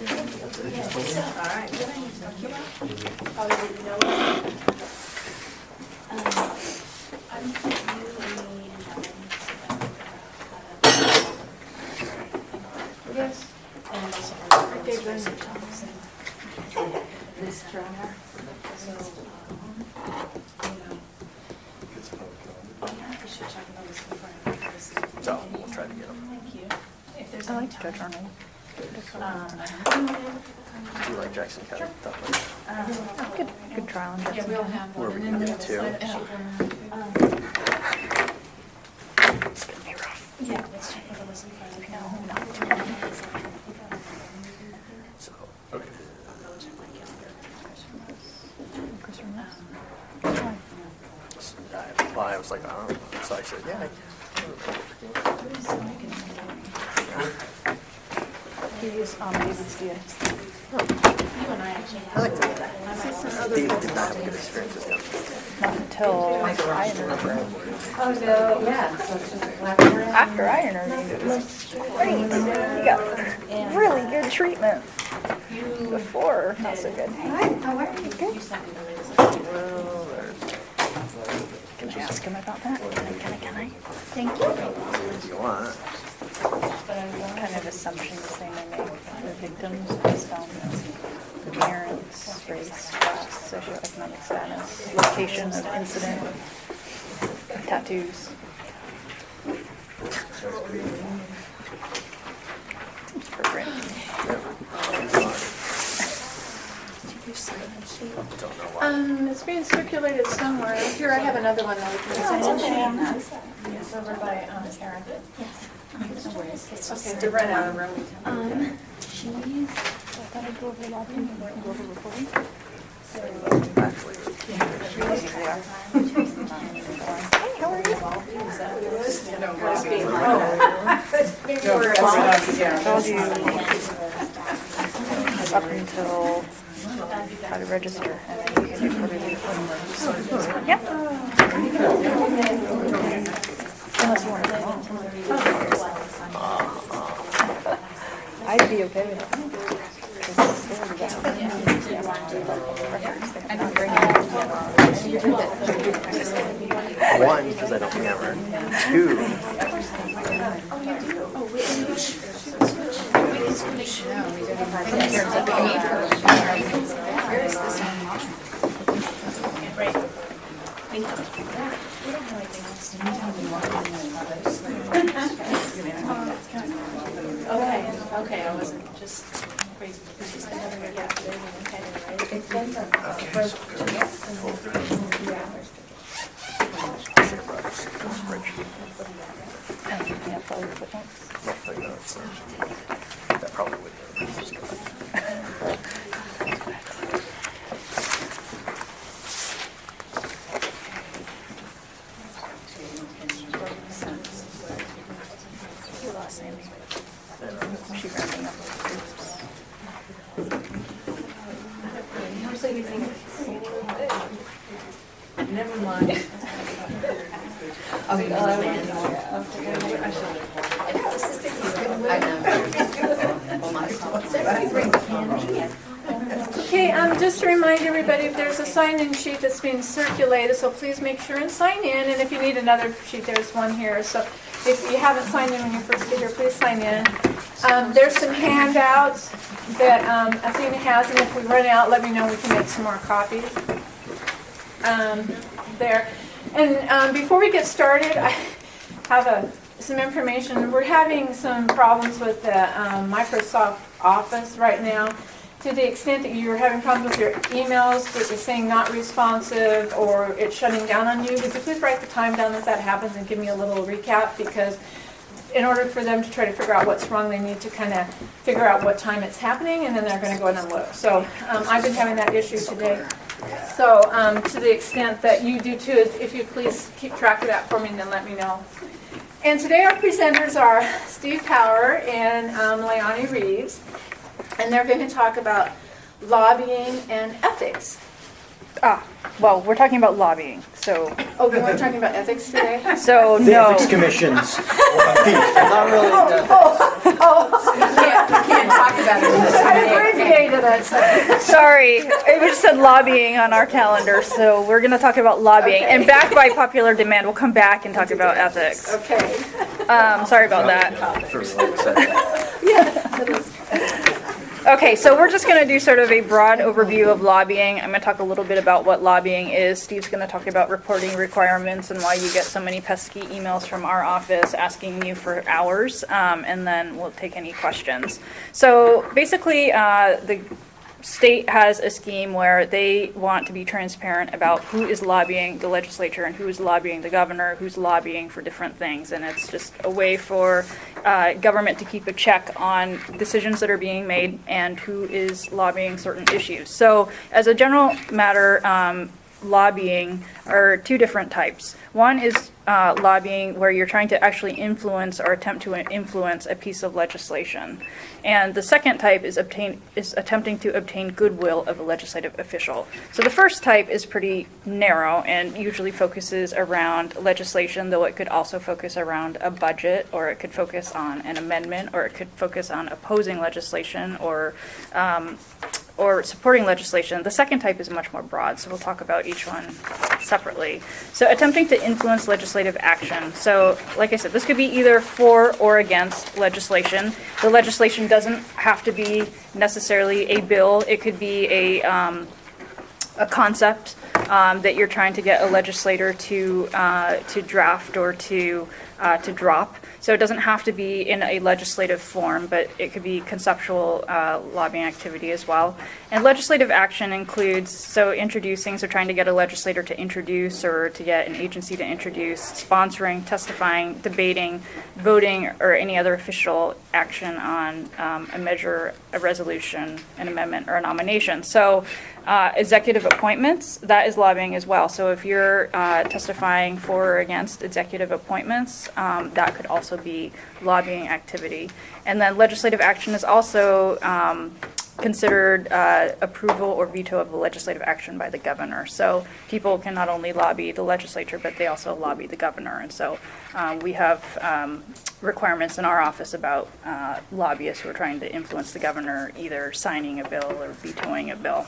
right. Probably didn't know it. Yes. And also Okay, good. this drama. So, you should check those before I make this. So we'll try to get them. Thank you. If there's I like any Judge time. Arnold. Do you like Jackson County? Good trial and Yeah, Jackson we'll County. have Where one. we And can then get we'll to. sign up sheet for- It's gonna be rough. Yeah, let's check with Alyssa before I leave. No, not too So, okay. I'll check my calendar. Chris Reynolds. Well, I was like, I don't know. So I said, yeah. He's David's deal. You and I actually I have. like that. David did not have a good experience with him. Not until I interviewed. Oh, no, yeah, so it's just black and red. After I interviewed, it was great. He got really good treatment. Before, not so good. Hi, how are you? You sent me the latest. Well, there's. Can I ask him about that? Can I? Thank you. If you want. But I won't. Kind of assumptions they may make the victims based on appearance, race, class, socioeconomic status, location of incident, tattoos. Seems appropriate. Don't know why. It's being circulated somewhere. Here, I have another one that we can send. It's over by Aaron. Okay, to run out of room. I thought I'd go over lobbying and go over reporting. Actually, Hey, how are you? Maybe we're Told you up until how to register and then you can do quarterly reporting. Yeah. Unless you want to go home. I'd be okay with it. Because they already got records. They have not bring it. one, because I don't remember. Two, Okay, I wasn't just crazy. She's another year after they were kind of right. It's been Yeah, probably footnotes. nothing else. That probably would be. You lost Sammy. She ran me up. Never mind. Okay, just to remind everybody, there's a sign-in sheet that's being circulated, so please make sure and sign in. And if you need another sheet, there's one here. So if you haven't signed in when you first get here, please sign in. There's some handouts that Athena has, and if we run out, let me know. We can make some more copies. There. And before we get started, I have some information. We're having some problems with the Microsoft Office right now, to the extent that you're having problems with your emails, that it's saying not responsive or it's shutting down on you. Would you please write the time down that happens and give me a little recap? Because in order for them to try to figure out what's wrong, they need to kind of figure out what time it's happening, and then they're going to go in and look. So I've been having that issue today. So to the extent that you do too, if you please keep track of that for me and then let me know. And today our presenters are Steve Power and Leonie Reeves, and they're going to talk about lobbying and ethics. Well, we're talking about lobbying, so. Oh, we weren't talking about ethics today? So, The no. ethics commissions. Not really. can't talk about it in this I meeting. abbreviated it, so. Sorry, it just said lobbying on our calendar, so we're gonna talk about lobbying. And back by popular demand, we'll come back and talk about ethics. Okay. Sorry about that. For me, like I said, Okay, so we're just gonna do sort of a broad overview of lobbying. I'm gonna talk a little bit about what lobbying is. Steve's gonna talk about reporting requirements and why you get so many pesky emails from our office asking you for hours, and then we'll take any questions. So basically, the state has a scheme where they want to be transparent about who is lobbying the legislature and who is lobbying the governor, who's lobbying for different things. And it's just a way for government to keep a check on decisions that are being made and who is lobbying certain issues. So as a general matter, lobbying are two different types. One is lobbying where you're trying to actually influence or attempt to influence a piece of legislation. And the second type is attempting to obtain goodwill of a legislative official. So the first type is pretty narrow and usually focuses around legislation, though it could also focus around a budget, or it could focus on an amendment, or it could focus on opposing legislation or supporting legislation. The second type is much more broad, so we'll talk about each one separately. So attempting to influence legislative action. So like I said, this could be either for or against legislation. The legislation doesn't have to be necessarily a bill. It could be a concept that you're trying to get a legislator to draft or to drop. So it doesn't have to be in a legislative form, but it could be conceptual lobbying activity as well. And legislative action includes, so trying to get a legislator to introduce or to get an agency to introduce, sponsoring, testifying, debating, voting, or any other official action on a measure, a resolution, an amendment, or a nomination. So executive appointments, that is lobbying as well. So if you're testifying for or against executive appointments, that could also be lobbying activity. And then legislative action is also considered approval or veto of a legislative action by the governor. So people can not only lobby the legislature, but they also lobby the governor. And so we have requirements in our office about lobbyists who are trying to influence the governor, either signing a bill or vetoing a bill.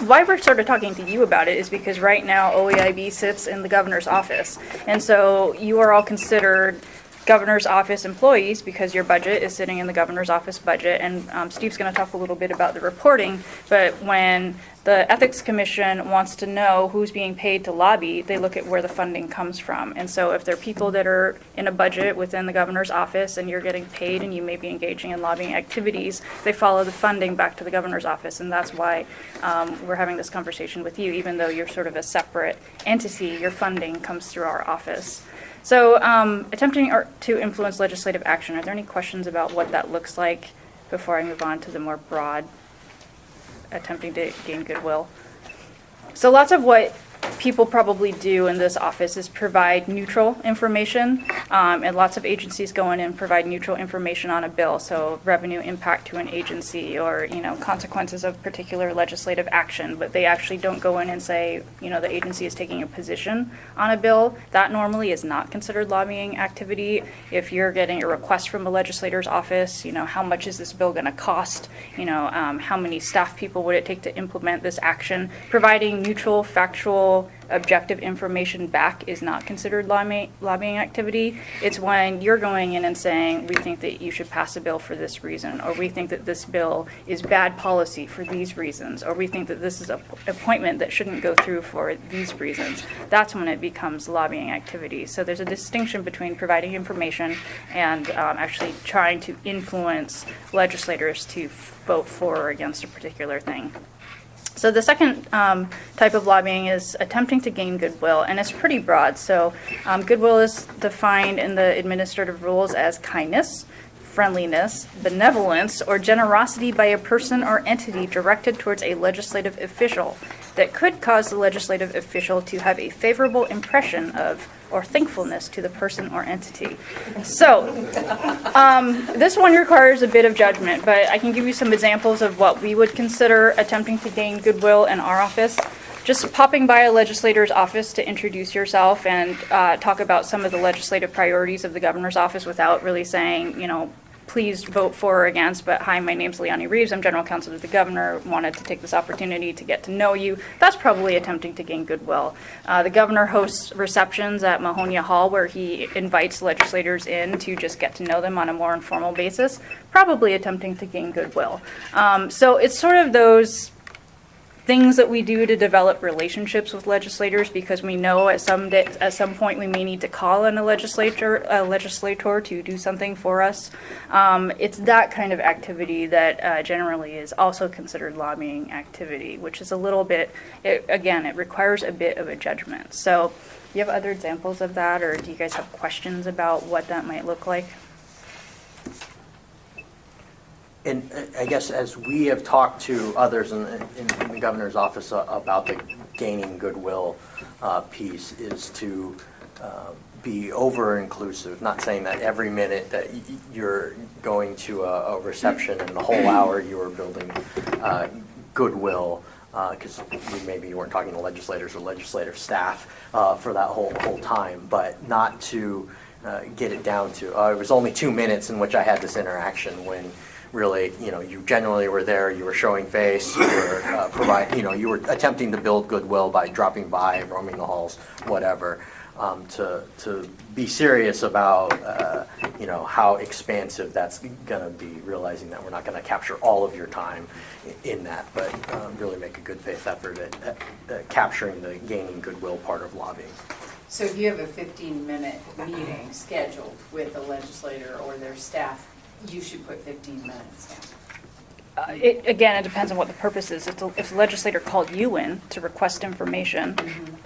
Why we're sort of talking to you about it is because right now OEIB sits in the governor's office. And so you are all considered governor's office employees because your budget is sitting in the governor's office budget. And Steve's going to talk a little bit about the reporting, but when the Ethics Commission wants to know who's being paid to lobby, they look at where the funding comes from. And so if there are people that are in a budget within the governor's office and you're getting paid and you may be engaging in lobbying activities, they follow the funding back to the governor's office. And that's why we're having this conversation with you. Even though you're sort of a separate entity, your funding comes through our office. So attempting to influence legislative action, are there any questions about what that looks like before I move on to the more broad attempting to gain goodwill? So lots of what people probably do in this office is provide neutral information, and lots of agencies go in and provide neutral information on a bill, so revenue impact to an agency or consequences of particular legislative action, but they actually don't go in and say the agency is taking a position on a bill. That normally is not considered lobbying activity. If you're getting a request from a legislator's office, how much is this bill going to cost, how many staff people would it take to implement this action, providing neutral, factual, objective information back is not considered lobbying activity. It's when you're going in and saying, we think that you should pass a bill for this reason, or we think that this bill is bad policy for these reasons, or we think that this is an appointment that shouldn't go through for these reasons. That's when it becomes lobbying activity. So there's a distinction between providing information and actually trying to influence legislators to vote for or against a particular thing. So the second type of lobbying is attempting to gain goodwill, and it's pretty broad. So goodwill is defined in the administrative rules as kindness, friendliness, benevolence, or generosity by a person or entity directed towards a legislative official that could cause the legislative official to have a favorable impression of or thankfulness to the person or entity. So this one requires a bit of judgment, but I can give you some examples of what we would consider attempting to gain goodwill in our office. Just popping by a legislator's office to introduce yourself and talk about some of the legislative priorities of the governor's office without really saying, please vote for or against, but hi, my name's Leonie Reeves, I'm general counsel to the governor, wanted to take this opportunity to get to know you. That's probably attempting to gain goodwill. The governor hosts receptions at Mahonia Hall where he invites legislators in to just get to know them on a more informal basis, probably attempting to gain goodwill. So it's sort of those things that we do to develop relationships with legislators, because we know at some point we may need to call on a legislator to do something for us. It's that kind of activity that generally is also considered lobbying activity, which is a little bit, again, it requires a bit of a judgment. So do you have other examples of that, or do you guys have questions about what that might look like? And I guess as we have talked to others in the governor's office about the gaining goodwill piece, is to be over-inclusive, not saying that every minute that you're going to a reception and the whole hour you are building goodwill, because maybe you weren't talking to legislators or legislative staff for that whole time, but not to get it down to, it was only 2 minutes in which I had this interaction, when really, you genuinely were there, you were showing face, you were you were attempting to build goodwill by dropping by, roaming the halls, whatever, to be serious about, how expansive that's going to be, realizing that we're not going to capture all of your time in that, but really make a good faith effort at capturing the gaining goodwill part of lobbying. So if you have a 15-minute meeting scheduled with a legislator or their staff, you should put 15 minutes down. Again, it depends on what the purpose is. If the legislator called you in to request information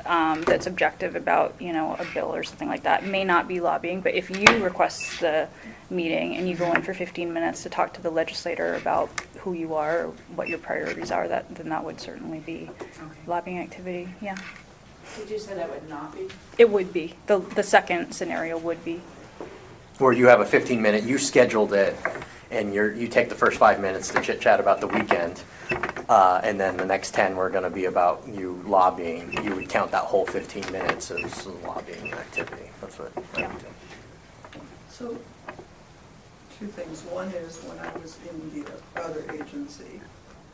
that's objective about, a bill or something like that, it may not be lobbying. But if you request the meeting and you go in for 15 minutes to talk to the legislator about who you are, or what your priorities are, then that would certainly be lobbying activity. Yeah, Did you say that would not be? it would be. The second scenario would be. Where you have a 15-minute, you scheduled it, and you take the first 5 minutes to chit-chat about the weekend, and then the next 10 were going to be about you lobbying. You would count that whole 15 minutes as lobbying activity. That's what I would do. So, two things. One is, when I was in the other agency,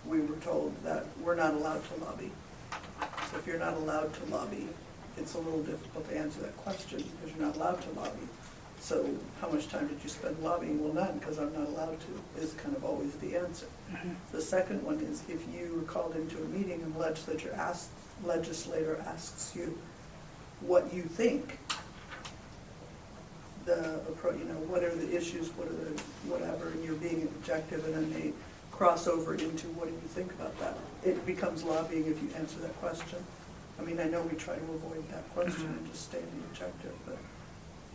we were told that we're not allowed to lobby. So if you're not allowed to lobby, it's a little difficult to answer that question, because you're not allowed to lobby. So how much time did you spend lobbying? Well, none, because I'm not allowed to, is kind of always the answer. Mm-hmm. The second one is, if you are called into a meeting and the legislator asks you what you think, what are the issues, what are the whatever, and you're being objective, and then they cross over into what do you think about that. It becomes lobbying if you answer that question. I mean, I know we try to avoid that question and just stay in the objective, but.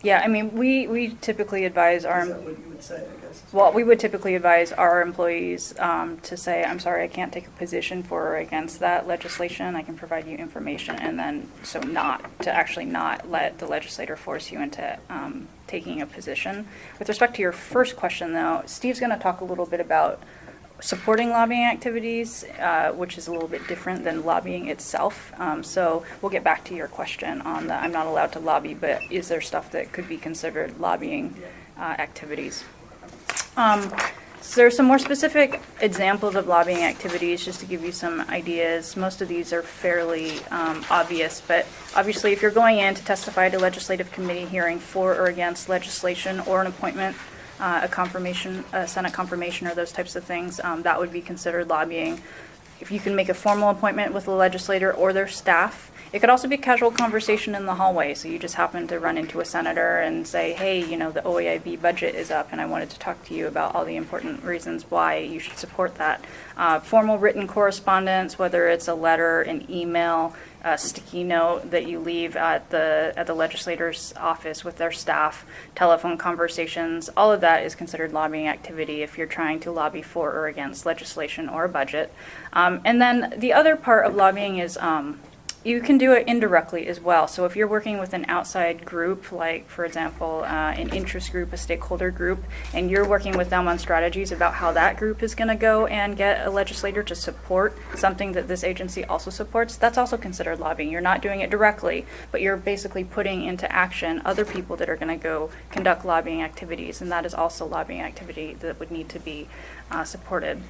Yeah, I mean, we typically advise our. Is that what you would say, I guess? Well, we would typically advise our employees to say, I'm sorry, I can't take a position for or against that legislation. I can provide you information, and then not let the legislator force you into taking a position. With respect to your first question, though, Steve's going to talk a little bit about supporting lobbying activities, which is a little bit different than lobbying itself. So we'll get back to your question on the I'm not allowed to lobby, but is there stuff that could be considered lobbying activities? So there's some more specific examples of lobbying activities, just to give you some ideas. Most of these are fairly obvious, but obviously if you're going in to testify at a legislative committee hearing for or against legislation or an appointment, a confirmation, a Senate confirmation, or those types of things, that would be considered lobbying. If you can make a formal appointment with the legislator or their staff, it could also be casual conversation in the hallway. So you just happen to run into a senator and say, hey, the OEIB budget is up, and I wanted to talk to you about all the important reasons why you should support that. Formal written correspondence, whether it's a letter, an email, a sticky note that you leave at the legislator's office with their staff, telephone conversations, all of that is considered lobbying activity if you're trying to lobby for or against legislation or a budget. And then the other part of lobbying is You can do it indirectly as well. So if you're working with an outside group, like for example, an interest group, a stakeholder group, and you're working with them on strategies about how that group is going to go and get a legislator to support something that this agency also supports, that's also considered lobbying. You're not doing it directly, but you're basically putting into action other people that are going to go conduct lobbying activities, and that is also lobbying activity that would need to be supported.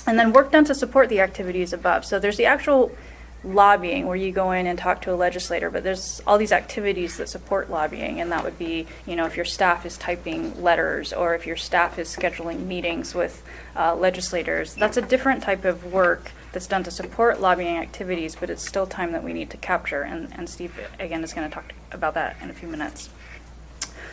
And then work done to support the activities above. So there's the actual lobbying where you go in and talk to a legislator, but there's all these activities that support lobbying, and that would be, you know, if your staff is typing letters or if your staff is scheduling meetings with legislators. That's a different type of work that's done to support lobbying activities, but it's still time that we need to capture, and Steve, again, is going to talk about that in a few minutes.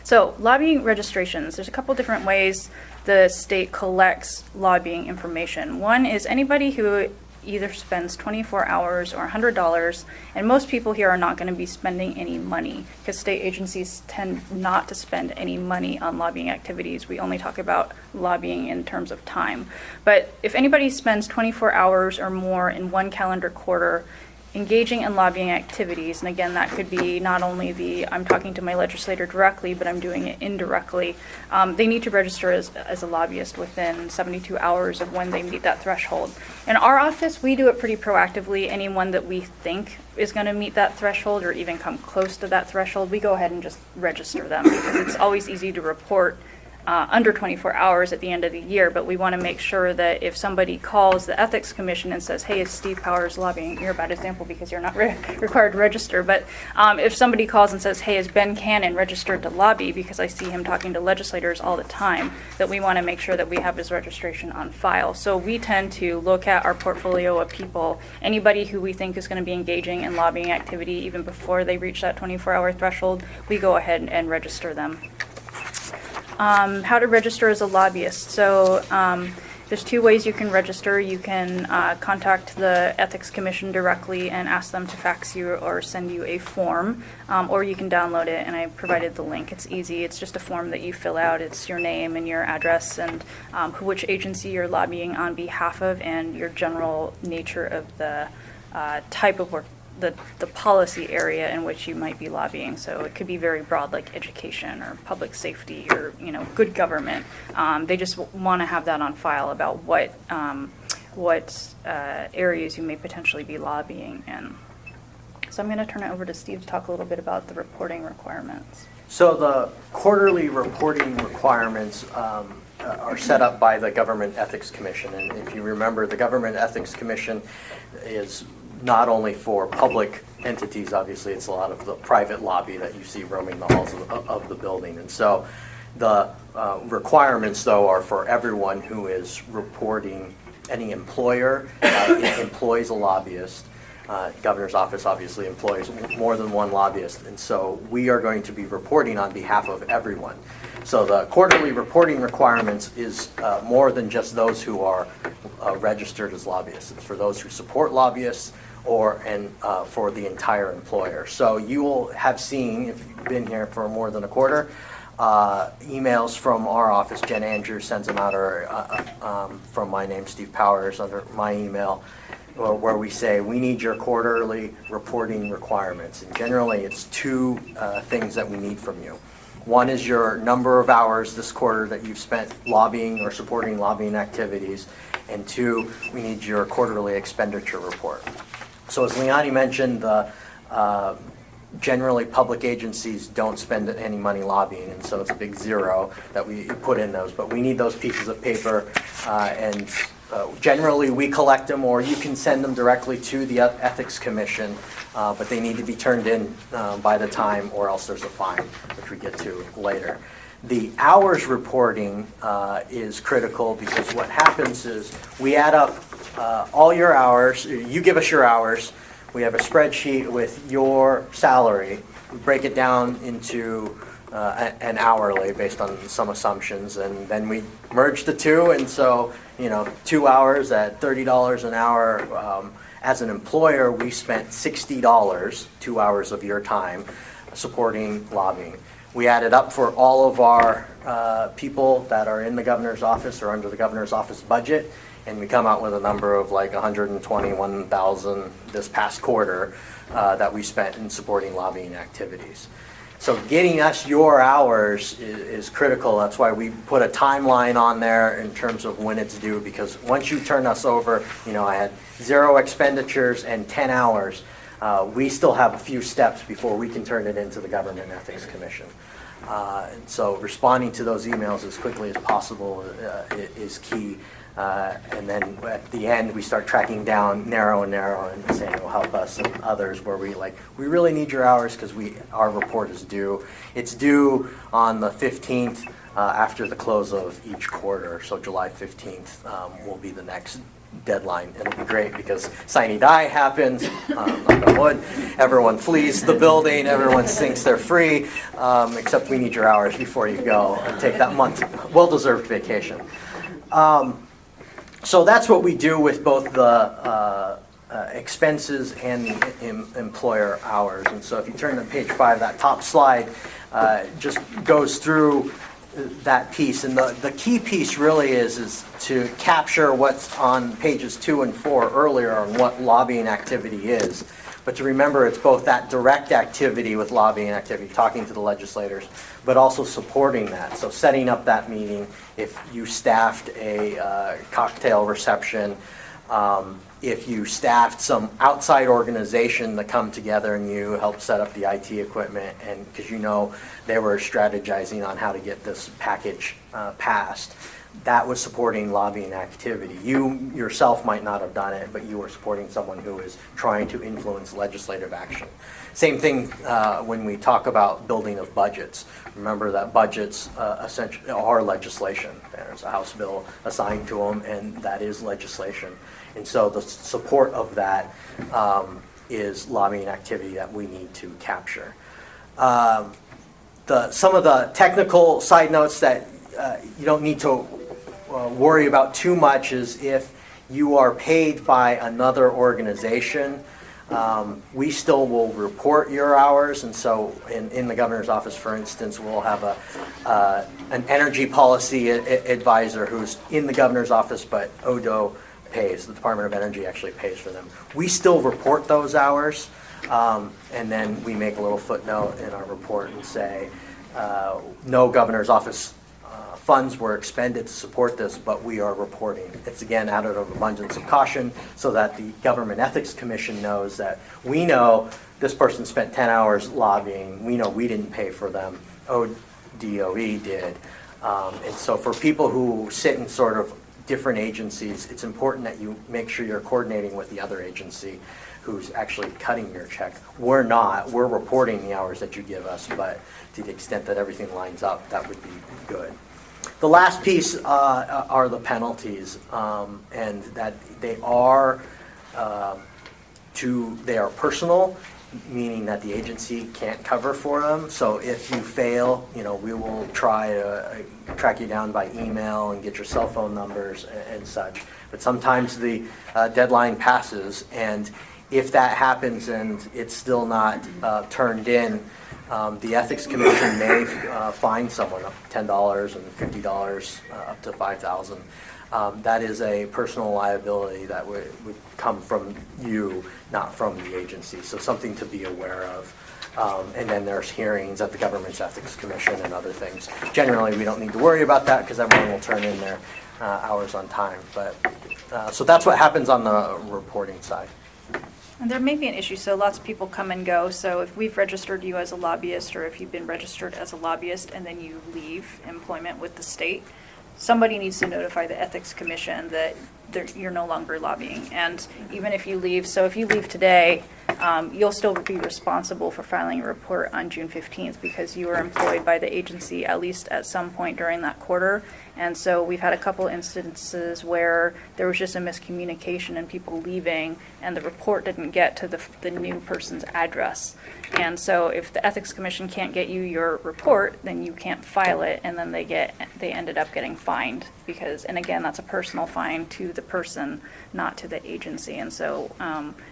So lobbying registrations, there's a couple different ways the state collects lobbying information. One is anybody who either spends 24 hours or $100, and most people here are not going to be spending any money because state agencies tend not to spend any money on lobbying activities. We only talk about lobbying in terms of time. But if anybody spends 24 hours or more in one calendar quarter engaging in lobbying activities, and again, that could be not only the I'm talking to my legislator directly, but I'm doing it indirectly, they need to register as a lobbyist within 72 hours of when they meet that threshold. In our office, we do it pretty proactively. Anyone that we think is going to meet that threshold or even come close to that threshold, we go ahead and just register them, because it's always easy to report under 24 hours at the end of the year, but we want to make sure that if somebody calls the Ethics Commission and says, hey, is Steve Powers lobbying? You're a bad example because you're not required to register, but if somebody calls and says, hey, is Ben Cannon registered to lobby, because I see him talking to legislators all the time, that we want to make sure that we have his registration on file. So we tend to look at our portfolio of people, anybody who we think is going to be engaging in lobbying activity even before they reach that 24-hour threshold, we go ahead and register them. How to register as a lobbyist. So there's two ways you can register. You can contact the Ethics Commission directly and ask them to fax you or send you a form, or you can download it, and I provided the link. It's easy. It's just a form that you fill out. It's your name and your address and which agency you're lobbying on behalf of, and your general nature of the type of work, the policy area in which you might be lobbying. So it could be very broad, like education or public safety or, you know, good government. They just want to have that on file about what areas you may potentially be lobbying in. So I'm going to turn it over to Steve to talk a little bit about the reporting requirements. So the quarterly reporting requirements are set up by the Government Ethics Commission. And if you remember, the Government Ethics Commission is not only for public entities, obviously it's a lot of the private lobby that you see roaming the halls of the building. And so the requirements, though, are for everyone who is reporting. Any employer employs a lobbyist. Governor's office obviously employs more than one lobbyist, and so we are going to be reporting on behalf of everyone. So the quarterly reporting requirements is more than just those who are registered as lobbyists. It's for those who support lobbyists and for the entire employer. So you will have seen, if you've been here for more than a quarter, emails from our office. Jen Andrews sends them out, or from my name, Steve Powers, under my email, where we say, we need your quarterly reporting requirements. And generally, it's two things that we need from you. One is your number of hours this quarter that you've spent lobbying or supporting lobbying activities. And two, we need your quarterly expenditure report. So as Liani mentioned, generally public agencies don't spend any money lobbying, and so it's a big zero that we put in those. But we need those pieces of paper, and generally we collect them, or you can send them directly to the Ethics Commission, but they need to be turned in by the time, or else there's a fine, which we get to later. The hours reporting is critical, because what happens is we add up all your hours. You give us your hours. We have a spreadsheet with your salary. We break it down into an hourly based on some assumptions, and then we merge the two. And so, 2 hours at $30 an hour. As an employer, we spent $60, 2 hours of your time, supporting lobbying. We added up for all of our people that are in the governor's office or under the governor's office budget, and we come out with a number of like 121,000 this past quarter that we spent in supporting lobbying activities. So getting us your hours is critical. That's why we put a timeline on there in terms of when it's due, because once you turn us over, I had 0 expenditures and 10 hours. We still have a few steps before we can turn it into the Government Ethics Commission. And so responding to those emails as quickly as possible is key. And then at the end, we start tracking down narrow and saying, well, help us and others, where we really need your hours because our report is due. It's due on the 15th after the close of each quarter. So July 15th will be the next deadline. It'll be great because sine die happens, knock on wood, everyone flees the building, everyone thinks they're free, except we need your hours before you go and take that month, well-deserved vacation. So that's what we do with both the expenses and the employer hours. And so if you turn to page 5, that top slide just goes through that piece. And the key piece really is to capture what's on pages 2 and 4 earlier on what lobbying activity is. But to remember, it's both that direct activity with lobbying activity, talking to the legislators, but also supporting that. So setting up that meeting, if you staffed a cocktail reception, if you staffed some outside organization to come together and you helped set up the IT equipment, and because they were strategizing on how to get this package passed, that was supporting lobbying activity. You yourself might not have done it, but you were supporting someone who is trying to influence legislative action. Same thing when we talk about building of budgets. Remember that budgets essentially are legislation. There's a House bill assigned to them, and that is legislation. And so the support of that is lobbying activity that we need to capture. Some of the technical side notes that you don't need to worry about too much is if you are paid by another organization, we still will report your hours. And so in the governor's office, for instance, we'll have an energy policy advisor who's in the governor's office, but ODO pays, the Department of Energy actually pays for them. We still report those hours, and then we make a little footnote in our report and say, no governor's office funds were expended to support this, but we are reporting. It's again out of abundance of caution so that the Government Ethics Commission knows that we know this person spent 10 hours lobbying. We know we didn't pay for them. ODOE did. And so for people who sit in sort of different agencies, it's important that you make sure you're coordinating with the other agency who's actually cutting your check. We're not. We're reporting the hours that you give us, but to the extent that everything lines up, that would be good. The last piece are the penalties, and that they are personal, meaning that the agency can't cover for them. So if you fail, we will try to track you down by email and get your cell phone numbers and such. But sometimes the deadline passes, and if that happens and it's still not turned in, the Ethics Commission may fine someone up to $10 and $50 up to $5,000. That is a personal liability that would come from you, not from the agency. So something to be aware of. And then there's hearings at the Government Ethics Commission and other things. Generally, we don't need to worry about that because everyone will turn in their hours on time. But so that's what happens on the reporting side. And there may be an issue, so lots of people come and go. So if we've registered you as a lobbyist, or if you've been registered as a lobbyist and then you leave employment with the state, somebody needs to notify the Ethics Commission that you're no longer lobbying. And even if you leave, so if you leave today, you'll still be responsible for filing a report on June 15th because you were employed by the agency at least at some point during that quarter. And so we've had a couple instances where there was just a miscommunication and people leaving, and the report didn't get to the new person's address. And so if the Ethics Commission can't get you your report, then you can't file it, and then they ended up getting fined because, and again, that's a personal fine to the person, not to the agency. And so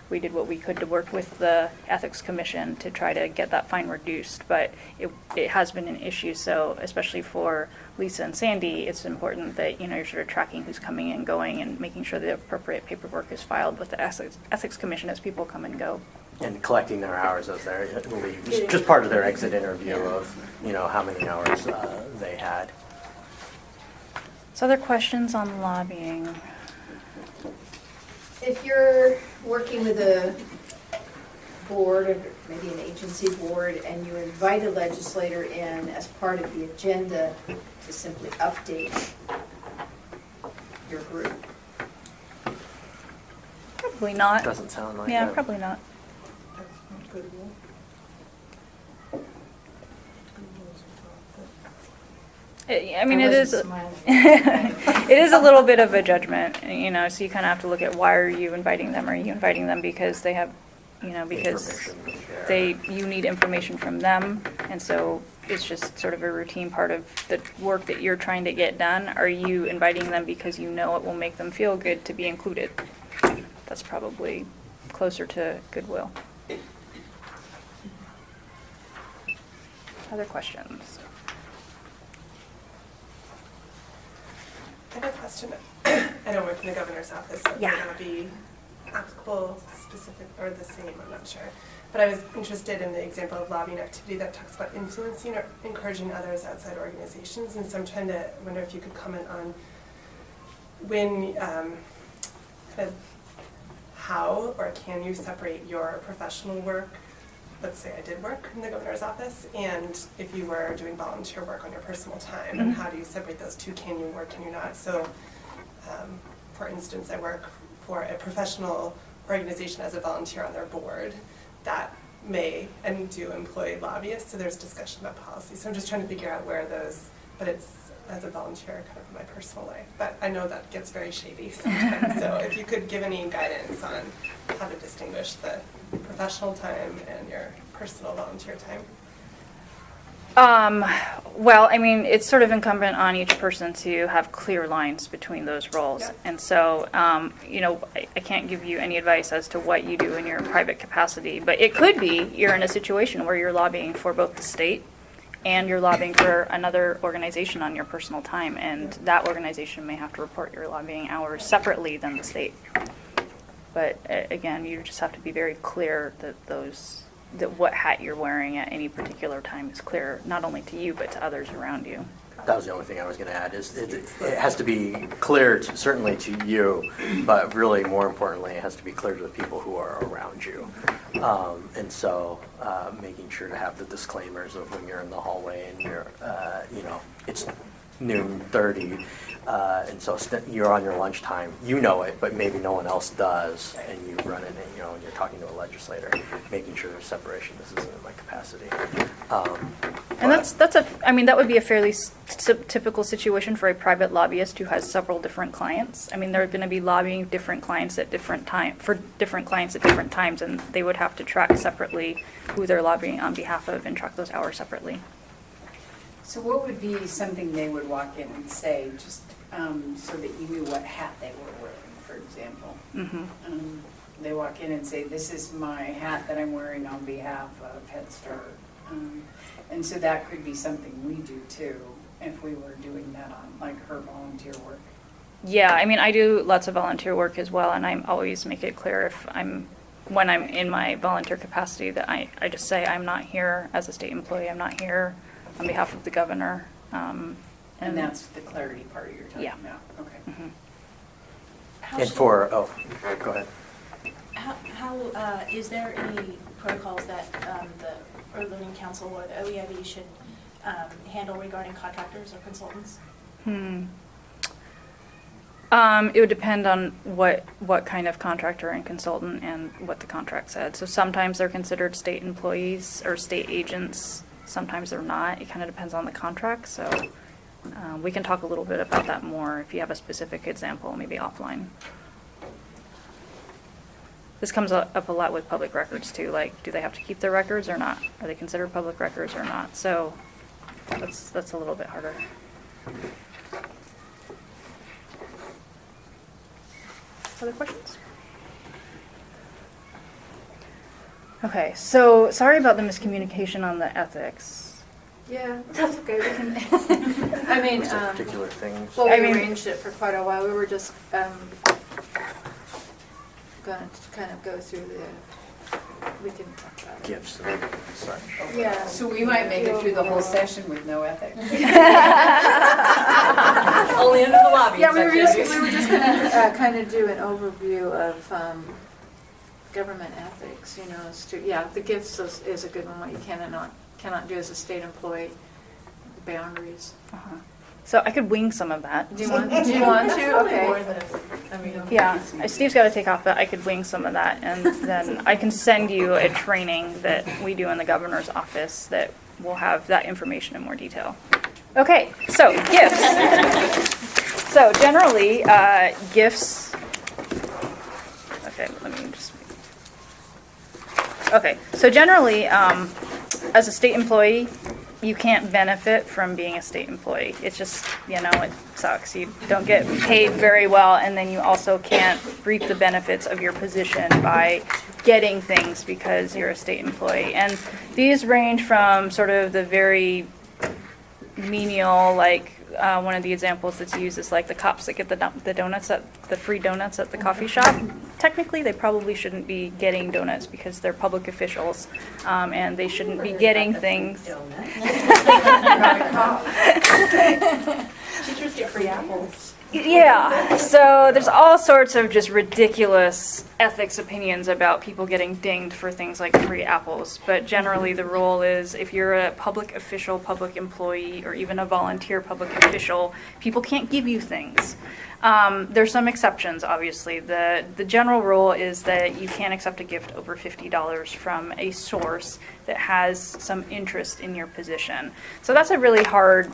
we did what we could to work with the Ethics Commission to try to get that fine reduced, but it has been an issue. So especially for Lisa and Sandy, it's important that, you're sort of tracking who's coming and going and making sure the appropriate paperwork is filed with the Ethics Commission as people come and go. And collecting their hours as they leave, just part of their exit interview of, how many hours they had. So other questions on lobbying? If you're working with a board, or maybe an agency board, and you invite a legislator in as part of the agenda to simply update your group. Probably not. Doesn't sound like Yeah, that. probably not. That's not good rule. Good rules are I mean, it is, wasn't smiling. it is a little bit of a judgment, so you kind of have to look at why are you inviting them? Are you inviting them because they have, because Information to share. you need information from them, and so it's just sort of a routine part of the work that you're trying to get done? Are you inviting them because you know it will make them feel good to be included? That's probably closer to goodwill. Other questions? I have a question. I don't work in the governor's office, so Yeah. it's going to be applicable, specific, or the same, I'm not sure. But I was interested in the example of lobbying activity that talks about influencing or encouraging others outside organizations. And so I'm trying to wonder if you could comment on when, kind of how or can you separate your professional work, let's say I did work in the governor's office, and if you were doing volunteer work on your personal time, and how do you separate those two? Can you work, can you not? So, for instance, I work for a professional organization as a volunteer on their board that may and do employ lobbyists, so there's discussion about policy. So I'm just trying to figure out where those, but it's as a volunteer kind of in my personal life. But I know that gets very shady sometimes, so if you could give any guidance on how to distinguish the professional time and your personal volunteer time. Well, I mean, it's sort of incumbent on each person to have clear lines between those roles. Yeah. And so, I can't give you any advice as to what you do in your private capacity, but it could be you're in a situation where you're lobbying for both the state and you're lobbying for another organization on your personal time, and that organization may have to report your lobbying hours separately than the state. But again, you just have to be very clear that that what hat you're wearing at any particular time is clear, not only to you, but to others around you. That was the only thing I was going to add, is it has to be clear, certainly to you, but really more importantly, it has to be clear to the people who are around you. And so making sure to have the disclaimers of when you're in the hallway and you're, it's noon 30, and so you're on your lunchtime, you know it, but maybe no one else does, and you run in and, and you're talking to a legislator, making sure there's separation. This isn't in my capacity. And that would be a fairly typical situation for a private lobbyist who has several different clients. I mean, they're going to be lobbying different clients at different times, and they would have to track separately who they're lobbying on behalf of and track those hours separately. So what would be something they would walk in and say, just so that you knew what hat they were wearing, for example? Mm-hmm. They walk in and say, this is my hat that I'm wearing on behalf of Head Start. And so that could be something we do too, if we were doing that on like her volunteer work. Yeah, I mean, I do lots of volunteer work as well, and I always make it clear when I'm in my volunteer capacity that I just say I'm not here as a state employee, I'm not here on behalf of the governor. And that's the clarity part you're talking Yeah. about? Okay. Mhm. And go ahead. How is there any protocols that the Oregonian Council or the OEIB should handle regarding contractors or consultants? It would depend on what kind of contractor and consultant and what the contract said. So sometimes they're considered state employees or state agents, sometimes they're not. It kind of depends on the contract, so we can talk a little bit about that more if you have a specific example, maybe offline. This comes up a lot with public records too, like do they have to keep their records or not? Are they considered public records or not? So that's a little bit harder. Other questions? Okay, so sorry about the miscommunication on the ethics. Yeah, that's okay, we can, I mean, Was there particular things? well, I we mean- arranged it for quite a while, we were just, gonna kind of go through we can talk about it. Gifts and such. Yeah. So we might make it through the whole session with no ethics. Only under the lobby. Yeah, we were just gonna kind of do an overview of government ethics, you know, yeah, the gifts is a good one, what you can and cannot do as a state employee, boundaries. Uh-huh. So I could wing some of that. Do you want to? Okay. Yeah, Steve's got to take off, but I could wing some of that, and then I can send you a training that we do in the governor's office that will have that information in more detail. Okay, so gifts. So generally, gifts. Okay, let me just. Okay, so generally, as a state employee, you can't benefit from being a state employee. It's just, you know, it sucks. You don't get paid very well, and then you also can't reap the benefits of your position by getting things because you're a state employee. And these range from sort of the very menial, like one of the examples that's used is like the cops that get the donuts the free donuts at the coffee shop. Technically, they probably shouldn't be getting donuts because they're public officials, and they shouldn't be getting things. Teachers get free apples. Yeah, so there's all sorts of just ridiculous ethics opinions about people getting dinged for things like free apples. But generally, the rule is if you're a public official, public employee, or even a volunteer public official, people can't give you things. There's some exceptions, obviously. The general rule is that you can't accept a gift over $50 from a source that has some interest in your position. So that's a really hard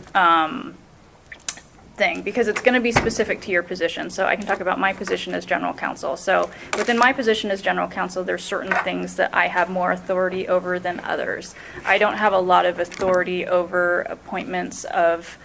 thing because it's going to be specific to your position. So I can talk about my position as general counsel. So within my position as general counsel, there's certain things that I have more authority over than others. I don't have a lot of authority over appointments of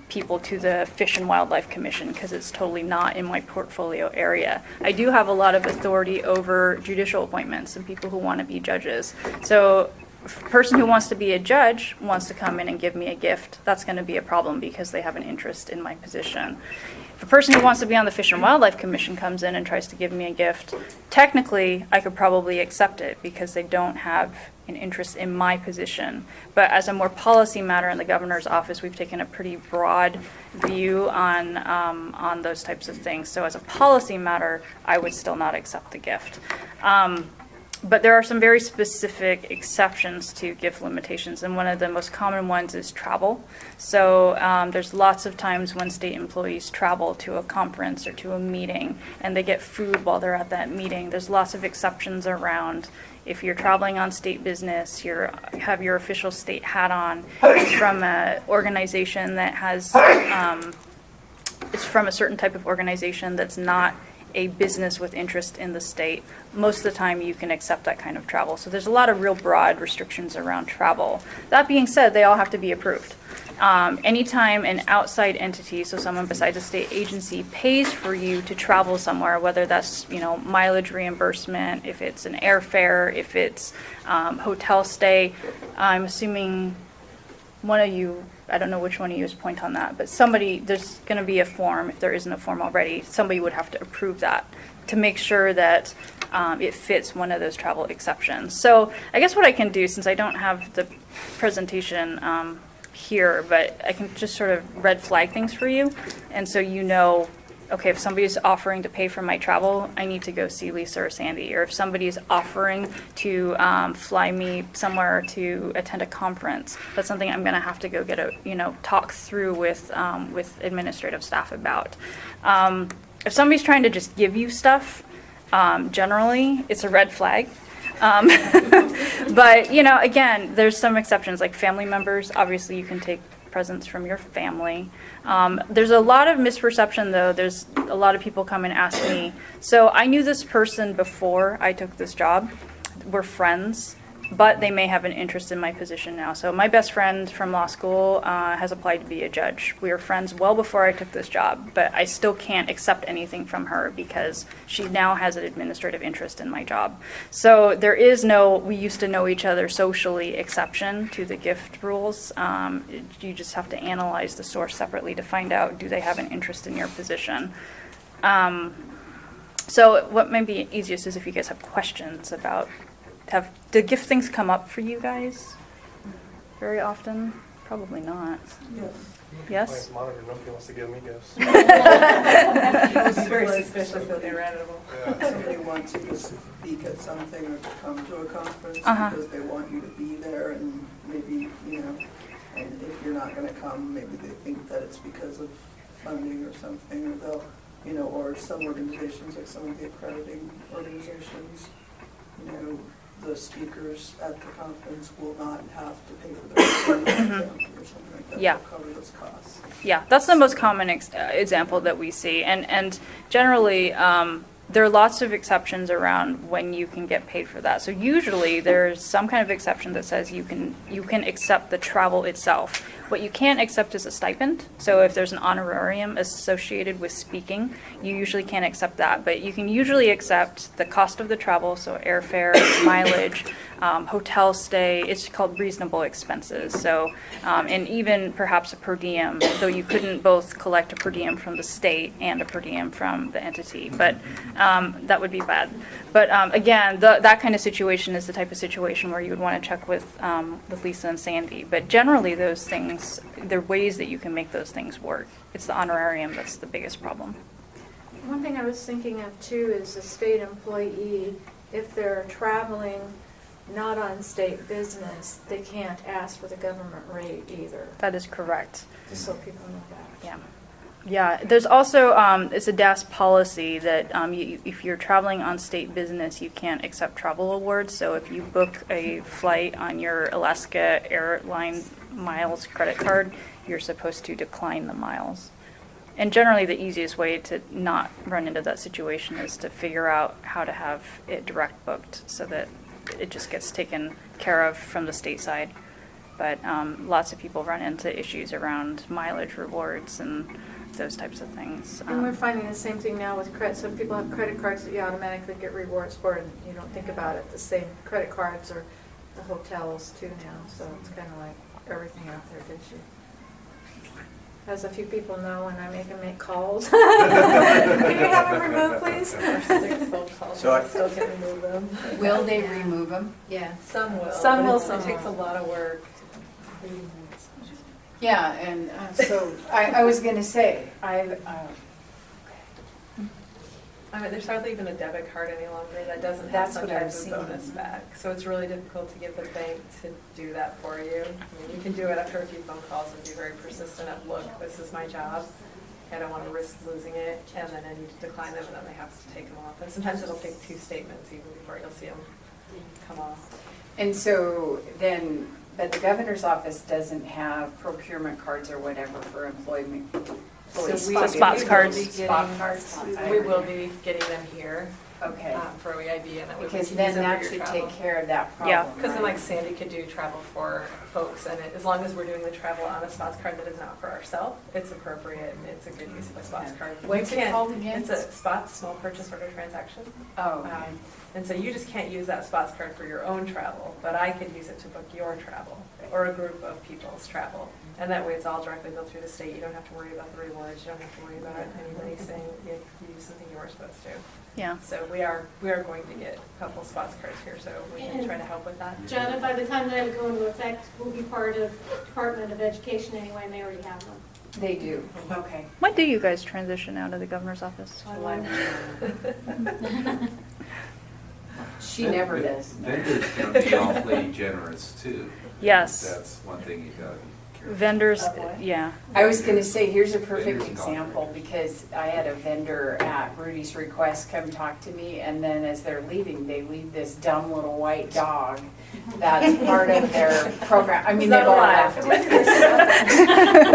people to the Fish and Wildlife Commission because it's totally not in my portfolio area. I do have a lot of authority over judicial appointments and people who want to be judges. So if a person who wants to be a judge wants to come in and give me a gift, that's going to be a problem because they have an interest in my position. If a person who wants to be on the Fish and Wildlife Commission comes in and tries to give me a gift, technically I could probably accept it because they don't have an interest in my position. But as a more policy matter in the governor's office, we've taken a pretty broad view on those types of things. So as a policy matter, I would still not accept the gift. But there are some very specific exceptions to gift limitations, and one of the most common ones is travel. So there's lots of times when state employees travel to a conference or to a meeting, and they get food while they're at that meeting. There's lots of exceptions around. If you're traveling on state business, you have your official state hat on. It's from an organization that has, it's from a certain type of organization that's not a business with interest in the state. Most of the time you can accept that kind of travel. So there's a lot of real broad restrictions around travel. That being said, they all have to be approved. Anytime an outside entity, so someone besides a state agency, pays for you to travel somewhere, whether that's mileage reimbursement, if it's an airfare, if it's hotel stay, I'm assuming one of you, I don't know which one of you is point on that, but somebody, there's going to be a form, if there isn't a form already, somebody would have to approve that to make sure that it fits one of those travel exceptions. So I guess what I can do, since I don't have the presentation here, but I can just sort of red flag things for you, and so okay, if somebody's offering to pay for my travel, I need to go see Lisa or Sandy. Or if somebody's offering to fly me somewhere to attend a conference, that's something I'm going to have to go get talk through with administrative staff about. If somebody's trying to just give you stuff, generally it's a red flag. But again, there's some exceptions, like family members. Obviously, you can take presents from your family. There's a lot of misperception, though. There's a lot of people come and ask me, so I knew this person before I took this job. We're friends. but they may have an interest in my position now. So my best friend from law school has applied to be a judge. We were friends well before I took this job, but I still can't accept anything from her because she now has an administrative interest in my job. So there is no, we used to know each other socially exception to the gift rules. You just have to analyze the source separately to find out, do they have an interest in your position? So what may be easiest is if you guys have questions about, do gift things come up for you guys very often? Probably not. Yes. Yes? Monitor, nobody wants to give me gifts. It's very suspicious that they're random. Somebody wants you to speak at something or to come to a conference Uh-huh. because they want you to be there, and maybe, and if you're not gonna come, maybe they think that it's because of funding or something, or they'll, or some organizations, like some of the accrediting organizations, the speakers at the conference will not have to pay for their food, for example, or something like that. Yeah. They'll cover those costs. Yeah, that's the most common example that we see. And generally, there are lots of exceptions around when you can get paid for that. So usually there's some kind of exception that says you can accept the travel itself. What you can't accept is a stipend. So if there's an honorarium associated with speaking, you usually can't accept that. But you can usually accept the cost of the travel, so airfare, mileage, hotel stay. It's called reasonable expenses. So, and even perhaps a per diem, though you couldn't both collect a per diem from the state and a per diem from the entity. But that would be bad. But again, that kind of situation is the type of situation where you would want to check with Lisa and Sandy. But generally, those things, there are ways that you can make those things work. It's the honorarium that's the biggest problem. One thing I was thinking of too is a state employee, if they're traveling not on state business, they can't ask for the government rate either, That is correct. just so people know that. Yeah. Yeah, there's also, it's a DAS policy that if you're traveling on state business, you can't accept travel awards. So if you book a flight on your Alaska Airline Miles credit card, you're supposed to decline the miles. And generally, the easiest way to not run into that situation is to figure out how to have it direct booked so that it just gets taken care of from the state side. But lots of people run into issues around mileage rewards and those types of things. And we're finding the same thing now with credit. So if people have credit cards that you automatically get rewards for, and you don't think about it, the same credit cards or the hotels too now. So it's kind of like everything out there gives you. As a few people know, when I make calls. Can you have them removed, please? Still can remove them. Will they remove them? Yeah. Some will. Some but will, It some takes a won't. lot of work. Yeah, and so I was gonna say, I mean, there's hardly even a debit card any longer that doesn't have That's some what type I've of seen. bonus back. So it's really difficult to get the bank to do that for you. I mean, you can do it after a few phone calls and be very persistent of, look, this is my job. I don't want to risk losing it, and then I need to decline them, and then they have to take them off. And sometimes it'll take 2 statements even before you'll see them come off. and so then, but the governor's office doesn't have procurement cards or whatever for employment. So The spots cards. Spot cards. We will be getting them here Okay, for OEIB, and that would be because to then use them that for your should travel. take care of that Yeah. problem, Because then right? like Sandy could do travel for folks, and as long as we're doing the travel on a spots card that is not for ourselves, it's appropriate and it's a good use of a spots card. What's You it can't- called again? It's a spots small purchase order transaction. Oh, okay. And so you just can't use that spots card for your own travel, but I could use it to book your travel or a group of people's travel. And that way it's all directly billed through the state. You don't have to worry about the rewards. You don't have to worry about anybody saying you use something you were supposed to. Yeah. So we are going to get a couple spots cards here, so we can try to help with that. Jana, by the time that go into effect, will be part of Department of Education anyway, and they already have them. They do, okay. When do you guys transition out of the governor's office? She never does. Vendors can be awfully generous too. Yes. That's one thing you gotta be careful. Vendors, yeah. I was gonna say, here's a perfect Vendors gone. example, because I had a vendor at Rudy's request come talk to me, and then as they're leaving, they leave this dumb little white dog that's part of their program. I mean, they've all left it.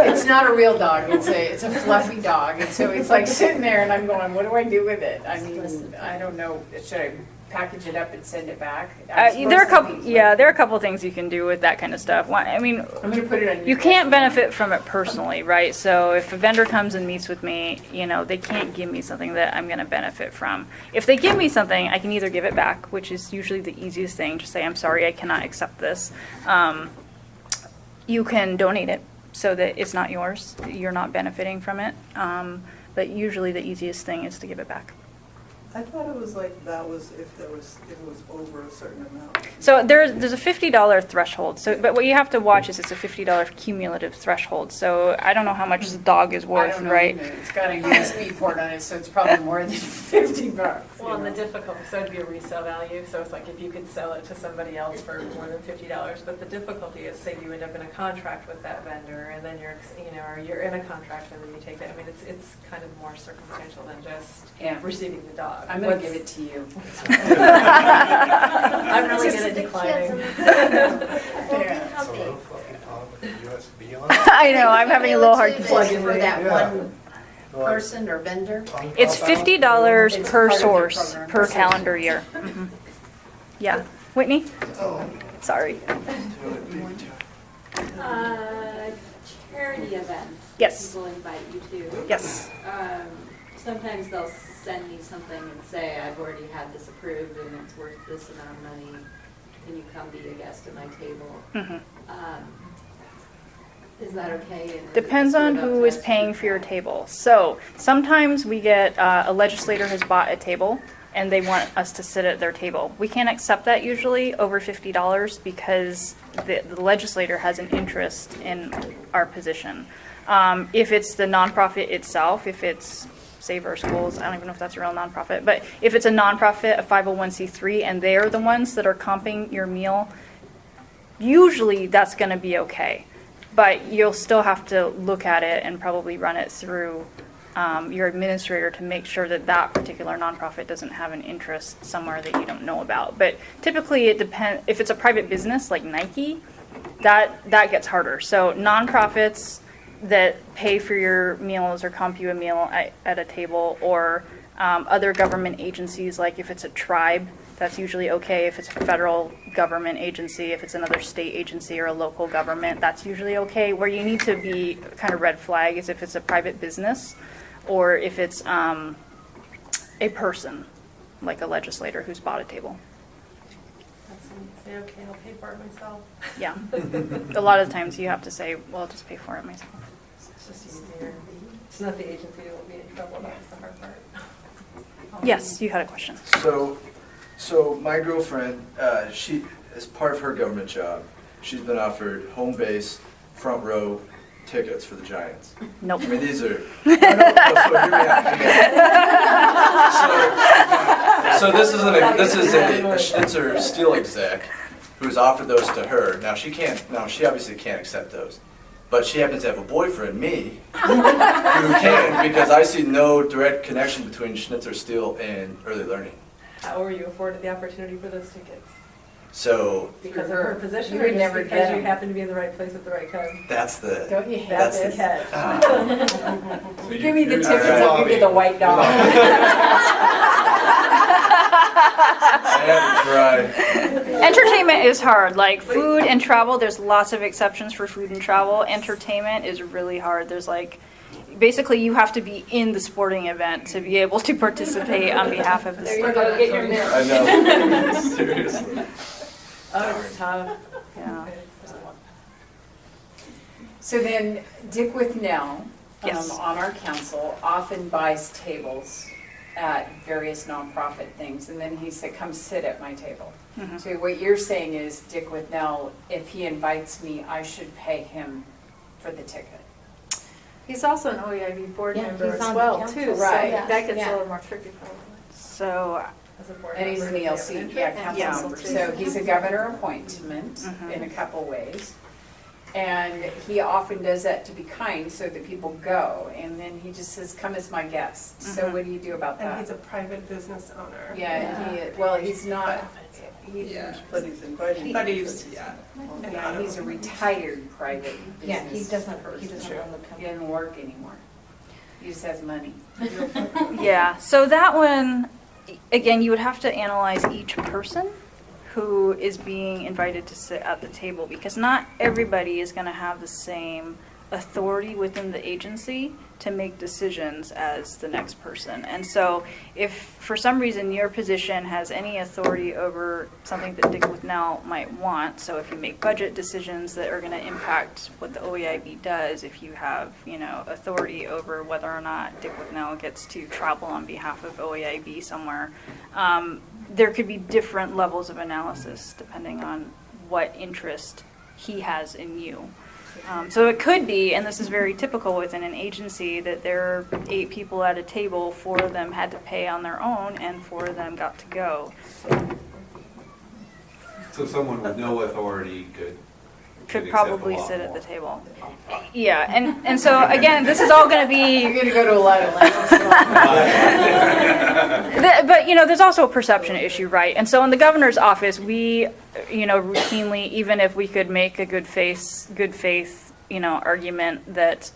It's not a real dog, it's a fluffy dog, and so it's like sitting there, and I'm going, what do I do with it? I mean, I don't know, should I package it up and send it back? There are a couple, yeah, there are a couple things you can do with that kind of stuff. One, I mean, I'm gonna put it on. you can't benefit from it personally, right? So if a vendor comes and meets with me, you know, they can't give me something that I'm going to benefit from. If they give me something, I can either give it back, which is usually the easiest thing, just say, I'm sorry, I cannot accept this. You can donate it so that it's not yours, you're not benefiting from it. But usually the easiest thing is to give it back. I thought it was like that was if it was over a certain amount. So there's a $50 threshold. So, but what you have to watch is it's a $50 cumulative threshold. So I don't know how much the dog is I worth, don't know right? either. It's got a USB port on it, so it's probably more than $50. Well, and the difficulty, so it'd be a resale value, so it's like if you could sell it to somebody else for more than $50, but the difficulty is, say you end up in a contract with that vendor, and then you're, you know, or you're in a contract and then you take that, I mean, it's kind of more circumstantial than just Yeah. receiving the dog. I'm gonna give it to you. I'm really good at declining. Yeah. It's a little fluffy top with a USB on I know, I'm having a little hard to Cumulative plug in. For that Yeah. one it. person or vendor? Tongue It's pop out. $50 It's per part of the source program. per calendar year. Mhm. Yeah. Whitney? Oh. Sorry. Charity events. Yes. People invite you to. Yes. Sometimes they'll send me something and say, I've already had this approved and it's worth this amount of money. Can you come be a guest at my table? Mhm. Is that okay? And Depends on who is paying for your table. So sometimes we get a legislator has bought a table and they want us to sit at their table. We can't accept that usually over $50 because the legislator has an interest in our position. If it's the nonprofit itself, if it's Save Our Schools, I don't even know if that's a real nonprofit, but if it's a nonprofit, a 501c3, and they're the ones that are comping your meal, usually that's going to be okay. But you'll still have to look at it and probably run it through your administrator to make sure that that particular nonprofit doesn't have an interest somewhere that you don't know about. But typically it depends, if it's a private business like Nike, that gets harder. So nonprofits that pay for your meals or comp you a meal at a table, or other government agencies, like if it's a tribe, that's usually okay. If it's a federal government agency, if it's another state agency or a local government, that's usually okay. Where you need to be kind of red flag is if it's a private business or if it's a person, like a legislator who's bought a table. Say, okay, I'll pay for it myself. Yeah. A lot of times you have to say, well, I'll just pay for it myself. It's just easier. It's not the agency that will be in trouble, that's the hard part. Yes, you had a question. So my girlfriend, she, as part of her government job, she's been offered home-based, front row tickets for the Giants. Nope. I mean, these are, no, so hear me out. So this is a Schnitzer steel exec who's offered those to her. Now she obviously can't accept those. But she happens to have a boyfriend, me, who can, because I see no direct connection between Schnitzer Steel and early learning. How were you afforded the opportunity for those tickets? So Because of her position, You or would just never because get you them. happened to be in the right place at the right time? that's the, Don't you hate That's the this? catch. You give me the You're- tickets, you're- I'll give you the white dog. I had to try. Entertainment is hard. Like food and travel, there's lots of exceptions for food and travel. Entertainment is really hard. There's like, basically you have to be in the sporting event to be able to participate on behalf of the There you sport. go, get your mirror. I know, seriously. Oh, it's tough. Yeah. So then Dick with Nell, Yes. on our council, often buys tables at various nonprofit things, and then he said, come sit at my table. Mhm. So what you're saying is Dick with Nell, if he invites me, I should pay him for the ticket. He's also an OEIB board Yeah, member he's as on well, the too, council, so right. that gets Yeah. a little more tricky probably. So, As a board And he's member, an does he have ELC, an yeah, interest? Yeah. council member. So he's a governor appointment Mhm. in a couple ways. And he often does that to be kind so that people go. And then he just says, come as my guest. So Mhm. what do you do about And that? he's a private business owner. He's not, Yeah, but he's inviting. But he's, he's a retired private Yeah, business he doesn't person. own the He company. doesn't work anymore. He just has money. yeah, so that one, again, you would have to analyze each person who is being invited to sit at the table, because not everybody is going to have the same authority within the agency to make decisions as the next person. And so if for some reason your position has any authority over something that Dick Withnell might want, so if you make budget decisions that are going to impact what the OEIB does, if you have, authority over whether or not Dick Withnell gets to travel on behalf of OEIB somewhere, there could be different levels of analysis depending on what interest he has in you. So it could be, and this is very typical within an agency, that there are 8 people at a table, 4 of them had to pay on their own, and 4 of them got to go. So someone with no authority could Could accept a probably lot sit at more. the table. Yeah, and so again, this is all going to You're be, gonna go to a lot of lectures. but there's also a perception issue, right? And so in the governor's office, we, routinely, even if we could make a good faith, argument that,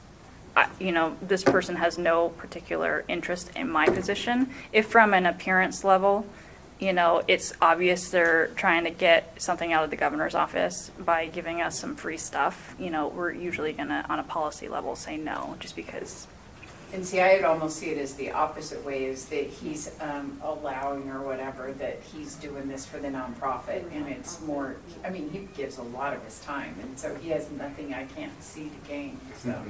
this person has no particular interest in my position, if from an appearance level, it's obvious they're trying to get something out of the governor's office by giving us some free stuff, we're usually gonna, on a policy level, say no, just because. And see, I'd almost see it as the opposite way, is that he's allowing or whatever, that he's doing this for the nonprofit, and it's more, he gives a lot of his time, and so he has nothing I can't see to gain, so.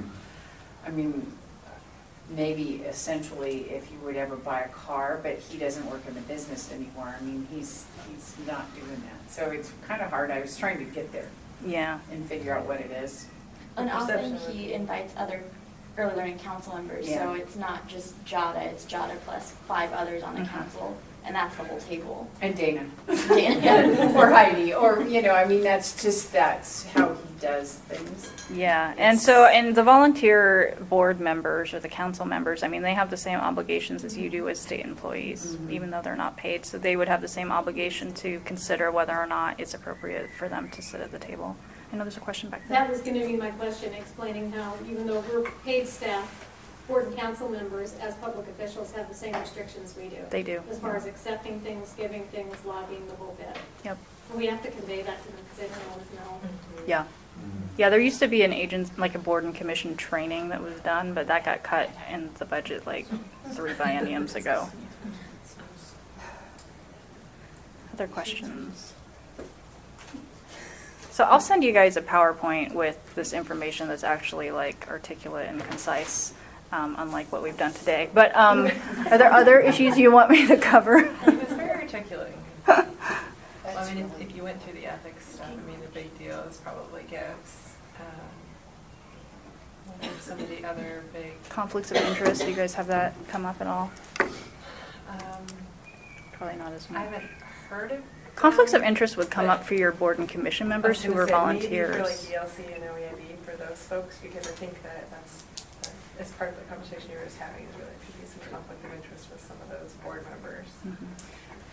Maybe essentially if he would ever buy a car, but he doesn't work in the business anymore, he's not doing that. So it's kind of hard, I was trying to get there Yeah. and figure out what it is. And often Perception. he invites other early learning council members, Yeah. so it's not just JADA, it's JADA plus 5 others on the council, and that's the whole table. And Dana. Dana. Or Heidi, or, that's how he does things. Yeah, and so, and the volunteer board members or the council members, they have the same obligations as you do as state employees, even though they're not paid. So they would have the same obligation to consider whether or not it's appropriate for them to sit at the table. I know there's a question back there. That was gonna be my question, explaining how even though we're paid staff, board and council members, as public officials, have the same restrictions we do. They do. As far as accepting things, giving things, lobbying, the whole bit. Yep. We have to convey that to them because they don't always know. Yeah. Yeah, there used to be an like a board and commission training that was done, but that got cut in the budget like 3 bienniums ago. Other questions? So I'll send you guys a PowerPoint with this information that's actually like articulate and concise, unlike what we've done today. But are there other issues you want me to cover? It's very articulate. If you went through the ethics stuff, the big deal is probably gifts. What are some of the other big? Conflicts of interest, do you guys have that come up at all? Probably not as I much. haven't heard of. Conflicts of interest would come up for your board and commission members who were Maybe for volunteers. like DLC and OEIB for those folks, because I think that's as part of the conversation you were just having, is really could be some conflict of interest with some of those board members.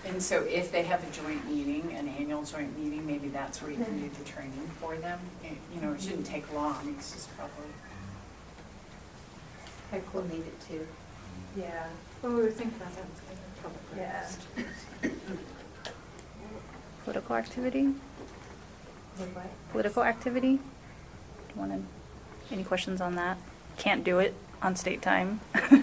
And so if they have a joint meeting, an annual joint meeting, maybe that's where you can do the training for them. It shouldn't take long, it's just probably. Heck, we'll need it too. Yeah. Well, we were thinking about that. Yeah. Political activity? With what? Political activity? Do you want to, any questions on that? Can't do it on state time. You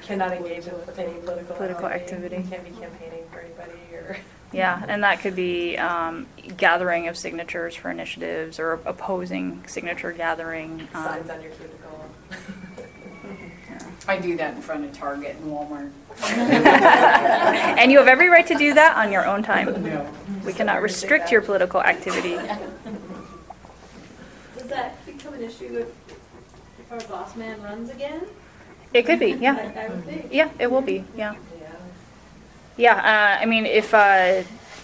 cannot engage in any political activity. You can't be campaigning for anybody or. Yeah, and that could be gathering of signatures for initiatives or opposing signature gathering. Signs on your cubicle. I do that in front of Target and Walmart. And you have every right to do that on your own time. No. We cannot restrict your political activity. Does that become an issue if our boss man runs again? It could be, yeah. I would think. Yeah, it will be, yeah. Yeah. Yeah, if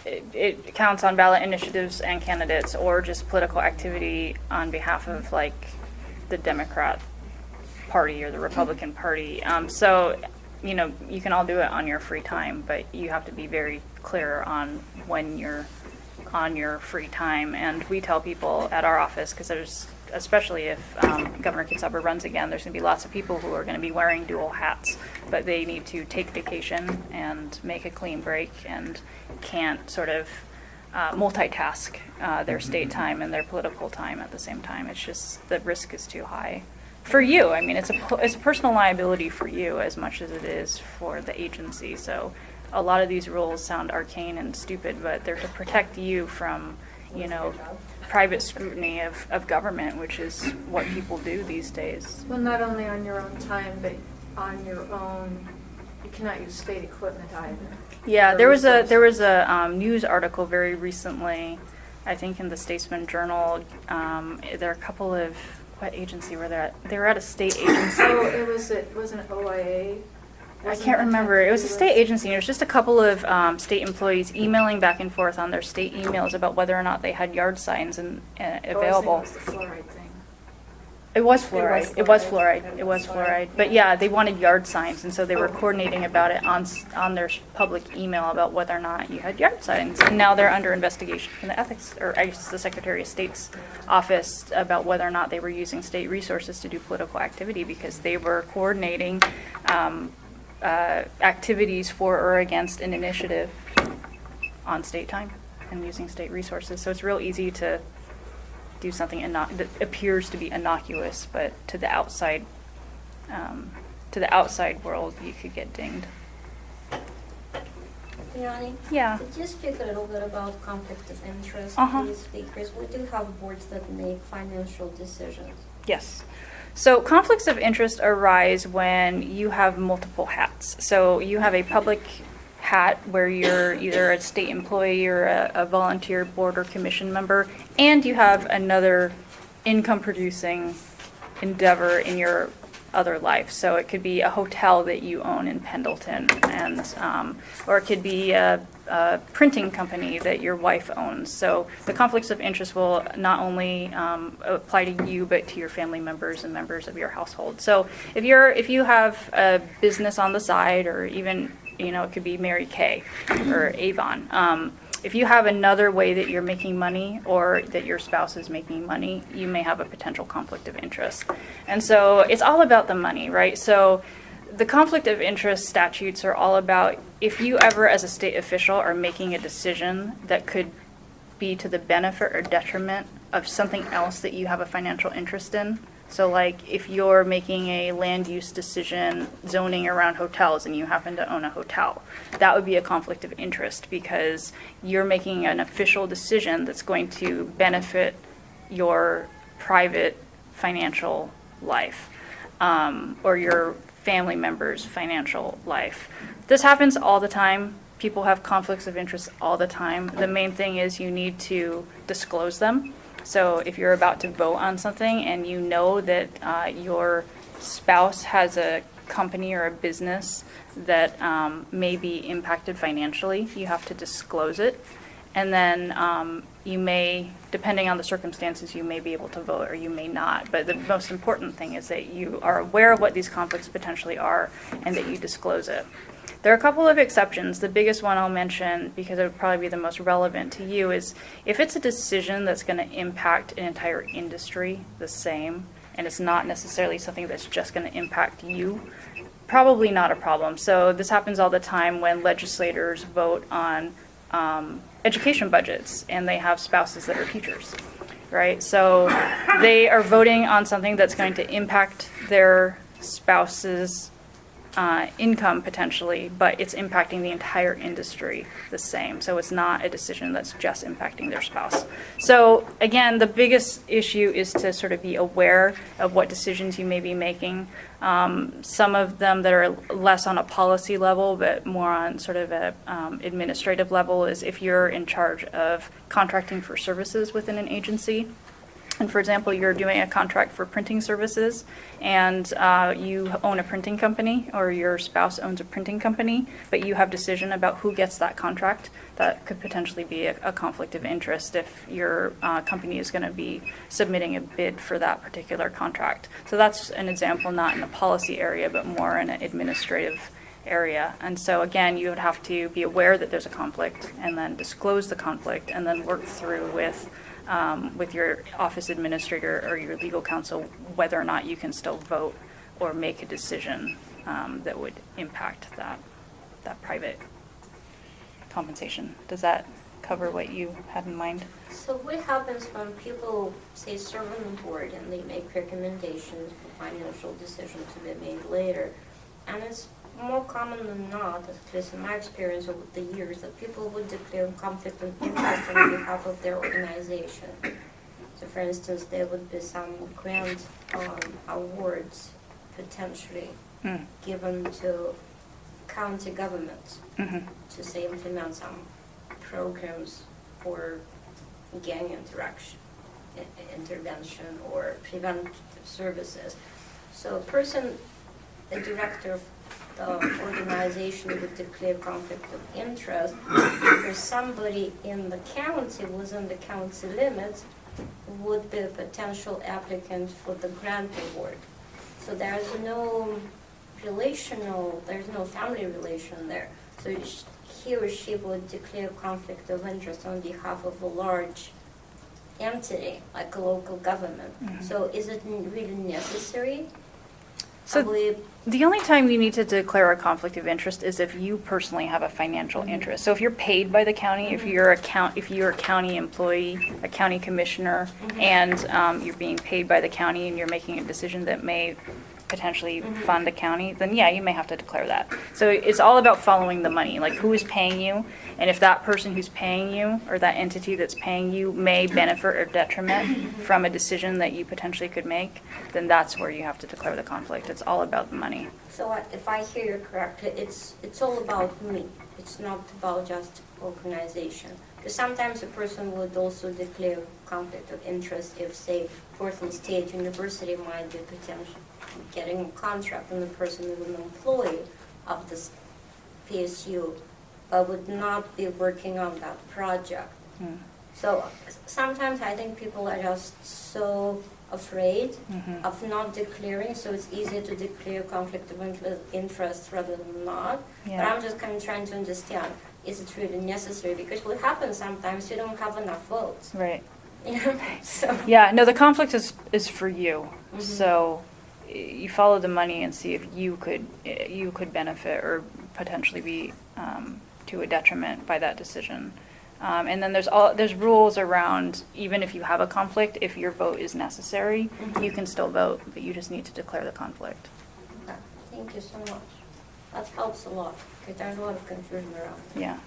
it counts on ballot initiatives and candidates, or just political activity on behalf of like the Democrat Party or the Republican Party. So, you can all do it on your free time, but you have to be very clear on when you're on your free time. And we tell people at our office, because there's especially if Governor Kitzhaber runs again, there's going to be lots of people who are going to be wearing dual hats, but they need to take vacation and make a clean break and can't sort of multitask their state time and their political time at the same time. It's just, the risk is too high. For you, I mean, it's a personal liability for you as much as it is for the agency. So a lot of these rules sound arcane and stupid, but they're to protect you from, you know, private scrutiny of government, which is what people do these days. Well, not only on your own time, but on your own, you cannot use state equipment either. Yeah, there was a news article very recently, I think in the Statesman Journal. There are a couple of, what agency were they at? They were at a state agency. Oh, wasn't it OIA? I can't remember. It was a state agency, and it was just a couple of state employees emailing back and forth on their state emails about whether or not they had yard signs available. Oh, I think it was the fluoride thing. It was fluoride. But yeah, they wanted yard signs, and so they were coordinating about it on their public email about whether or not you had yard signs. And now they're under investigation from the ethics, or I guess the Secretary of State's office, about whether or not they were using state resources to do political activity, because they were coordinating activities for or against an initiative on state time and using state resources. So it's real easy to do something that appears to be innocuous, but to the outside world, you could get dinged. Yanni? Yeah. Could you speak a little bit about conflict of interest, please? Because we do have boards that make financial decisions. Yes. So conflicts of interest arise when you have multiple hats. So you have a public hat where you're either a state employee or a volunteer board or commission member, and you have another income producing endeavor in your other life. So it could be a hotel that you own in Pendleton, and or it could be a printing company that your wife owns. So the conflicts of interest will not only apply to you, but to your family members and members of your household. So if you have a business on the side, or even, you know, it could be Mary Kay or Avon. If you have another way that you're making money, or that your spouse is making money, you may have a potential conflict of interest. And so it's all about the money, right? So the conflict of interest statutes are all about, if you ever as a state official are making a decision that could be to the benefit or detriment of something else that you have a financial interest in. So like if you're making a land use decision zoning around hotels and you happen to own a hotel, that would be a conflict of interest, because you're making an official decision that's going to benefit your private financial life, or your family members' financial life. This happens all the time. People have conflicts of interest all the time. The main thing is you need to disclose them. So if you're about to vote on something and you know that your spouse has a company or a business that may be impacted financially, you have to disclose it. And then you may, depending on the circumstances, you may be able to vote or you may not. But the most important thing is that you are aware of what these conflicts potentially are and that you disclose it. There are a couple of exceptions. The biggest one I'll mention, because it would probably be the most relevant to you, is if it's a decision that's going to impact an entire industry the same, and it's not necessarily something that's just going to impact you, probably not a problem. So this happens all the time when legislators vote on education budgets and they have spouses that are teachers, right? So they are voting on something that's going to impact their spouse's income potentially, but it's impacting the entire industry the same. So it's not a decision that's just impacting their spouse. So again, the biggest issue is to sort of be aware of what decisions you may be making. Some of them that are less on a policy level, but more on sort of a administrative level, is if you're in charge of contracting for services within an agency. And for example, you're doing a contract for printing services, and you own a printing company, or your spouse owns a printing company, but you have decision about who gets that contract. That could potentially be a conflict of interest if your company is going to be submitting a bid for that particular contract. So that's an example, not in the policy area, but more in an administrative area. And so again, you would have to be aware that there's a conflict, and then disclose the conflict, and then work through with with your office administrator or your legal counsel whether or not you can still vote or make a decision that would impact that private compensation. Does that cover what you had in mind? So what happens when people, say, serve on the board and they make recommendations for financial decisions to be made later? And it's more common than not, at least in my experience over the years, that people would declare conflict of interest on behalf of their organization. So for instance, there would be some grant awards potentially given to county governments to, say, implement some programs for gang intervention or preventive services. So a director of the organization would declare conflict of interest because somebody in the county, within the county limits, would be a potential applicant for the grant award. So there's no family relation there. So he or she would declare conflict of interest on behalf of a large entity, like a local government. So is it really necessary? So the only time you need to declare a conflict of interest is if you personally have a financial interest. So if you're paid by the county, if you're a county employee, a county commissioner, and you're being paid by the county and you're making a decision that may potentially fund a county, then yeah, you may have to declare that. So it's all about following the money, like who is paying you, and if that person who's paying you or that entity that's paying you may benefit or detriment from a decision that you potentially could make, then that's where you have to declare the conflict. It's all about the money. So if I hear you correctly, it's all about me. It's not about just organization. Because sometimes a person would also declare conflict of interest if, say, Portland State University might be potentially getting a contract and the person is an employee of this PSU but would not be working on that project. So sometimes I think people are just so afraid of not declaring, so it's easier to declare conflict of interest rather than not. But I'm just kind of trying to understand, is it really necessary? Because what happens sometimes, you don't have enough votes. Right. So. Yeah, no, the conflict is for you. So you follow the money and see if you could benefit or potentially be to a detriment by that decision. And then there's rules around, even if you have a conflict, if your vote is necessary, you can still vote, but you just need to declare the conflict. Okay. Thank you so much. That helps a lot, because there's a lot of confusion around. Yeah.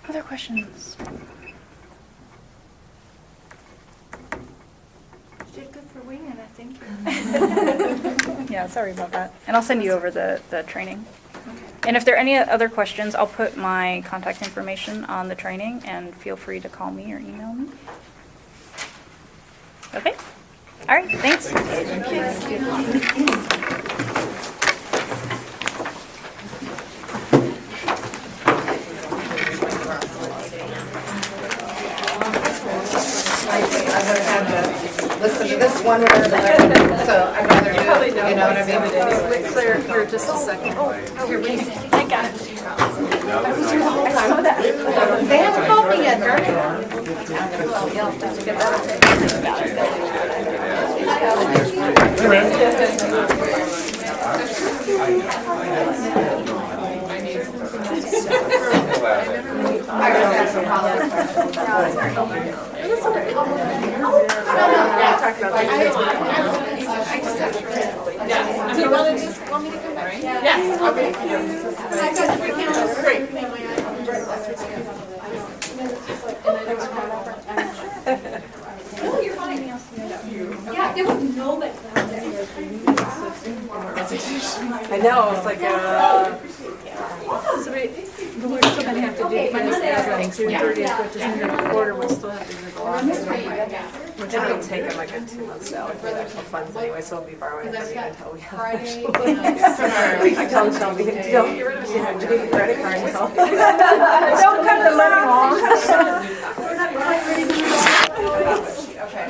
Other questions? You did good for winging it, thank you. Yeah, sorry about that. And I'll send you over the training. And if there are any other questions, I'll put my contact information on the training, and feel free to call me or email me. Okay? All right, thanks. I would have had to listen to this one or the other, so I'd rather do, you know what I mean? Wait, Claire, here, just a second. Here, wait. I got it. They haven't called me yet, darn Do you want me to come back? Yes. Okay. Great. No, you're fine. Yeah, there was nobody. I know, it's like, So we're still gonna have to do, Monday's June 30th, which is in the quarter, we'll still have to do the August. which it'll take them a good 2 months now for the actual funds anyway, so we'll be borrowing money until we have Friday. I told Shelby, don't get rid of it, you have to give me credit card until. Don't cut the money off. Okay.